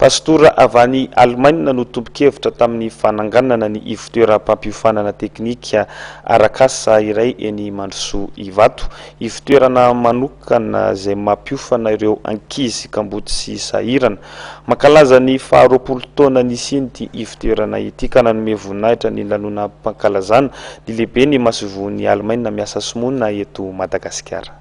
Pastora avany Allemagne no tobokevitra tamin'ny fananganana ny ivitoeram-pampiofanana teknika arakasa iray eny Mandrosoa Ivato, ivitoerana manokana izay mampiofana ireo ankizy Kambotsy sy sahirana. Mankalaza ny 20 taona nisiny ity ivitoerana ity ka nanome voninahitra ny lanonam-pankalazana ny lehibe ny masovony Allemagne miasa somonina eto Madagasikara.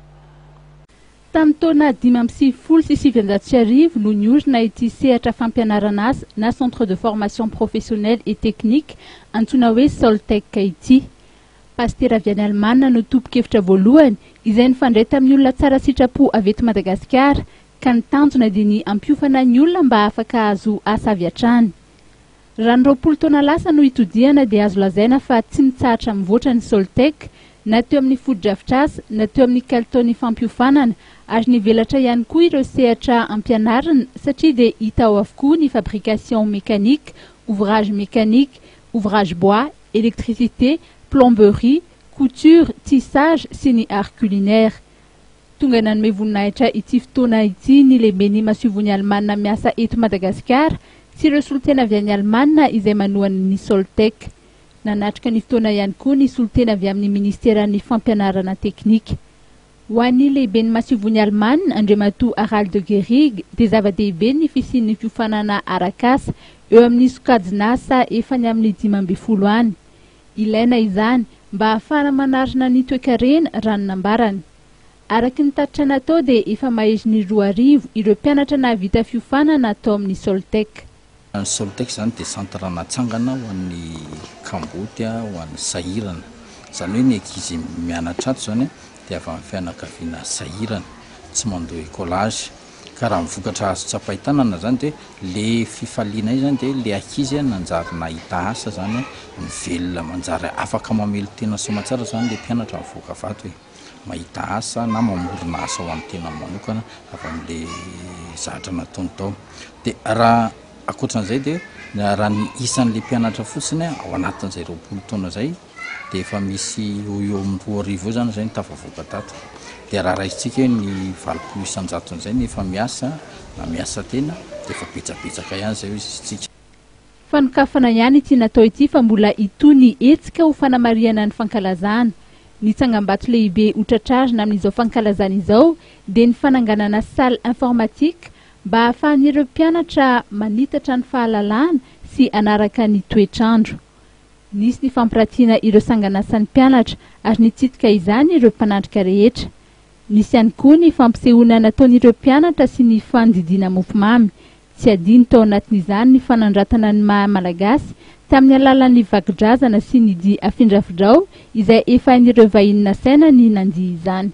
Tamin'ny taona 2017 no niorina ity sehatra fampianarana asa na Centre de formation professionnelle et technique antsoina hoe Soltec ity. Pasteur avy any Allemagne no tobokevitra voalohany izay nifandray tamin'ny olona tsara sitrapo avy eto Madagasikara ka nitanjona dia ny ampiofana ny olona mba afaka azo asa avy hatrany. Raha ny 20 taona lasa no itodiana dia azo lazaina fa tsy mitsahatra mivoatra ny Soltec na teo amin'ny foto-drafitr'asa na teo amin'ny kalitaon'ny fampiofanana ary nivelatra ihany koa ireo sehatra ampianarana satria dia hita ao avokoa ny fabrication mécanique, ouvrage mécanique, ouvrage bois, électricité, plomberie, couture, tissage sy ny art culinaire. Tonga nanome voninahitra ity fotoana ity ny lehiben'ny masovony Allemagne miasa eto Madagasikara sy ireo solotena avy any Allemagne izay manohana ny Soltec. Nanatrika ny fotoana ihany koa ny solotena avy amin'ny ministéran'ny fampianarana teknika. Ho an'ny lehiben'ny masovony Allemagne Andriamatoa Harald de Gerig dia zava-dehibe ny fisian'ny fiofanana arakasa eo amin'ny sokajin'asa efa ny amin'ny 15 any. Ilaina izany mba ahafahana manarina ny toe-karena raha ny nambarany. Araka ny tatitra natao dia efa mahery ny 2 ireo mpianatra nahavita fiofanana atao amin'ny Soltec. Ny Soltec zany dia centre natsangana ho an'ny Kamboty ho an'ny sahirana. Zany hoe ny ankizy mianatra ato zany dia avy amin'ny fianakaviana sahirana tsy mandoa écolage. Ka raha mivokatra azo tsapain-tanana zany dia le fifaliana izany dia le ankizy nanjary nahita asa zany mivelona manjary afaka mamelo tena soamantsara zany le mpianatra mivoaka vato hoe mahita asa na mamorona asa ho amin'ny tena manokana avy amin'le zavatra nataony tao. Dia raha akoatran'izay dia raha ny isan'le mpianatra fotsiny ao anatin'izay 20 taona zay dia efa misy eo amin'ny 2,000 zany zay ny tafavoaka tato. Dia raha raisitsika ny 20 isan-jaton'izay ny efa miasa na miasa tena dia efa betsabetsaka ihany zay izy tsika. Fanokafana ihany ity natao ity fa mbola itony etsika ho fanamariana ny fankalazana. Ny tsangambato lehibe hotratrarina amin'izao fankalazana izao dia ny fananganana salle informatique mba ahafahan'ireo mpianatra manitatra ny fahalalana sy anaraka ny toetrandro. Nisy ny fampiratiana ireo sanganasan'ny mpianatra ary nitsitika izany ireo mpanandrika rehetra. Nisy ihany koa ny fampisehoana nataon'ireo mpianatra sy ny fandidiana mofomamy. Tsy adino tao anatin'izany ny fanandratana ny maha malagasy tamin'ny alalan'ny vaki-drazana sy ny dia afindrafidrao izay efa hain'ireo vahiny nasaina ny nandihy izany.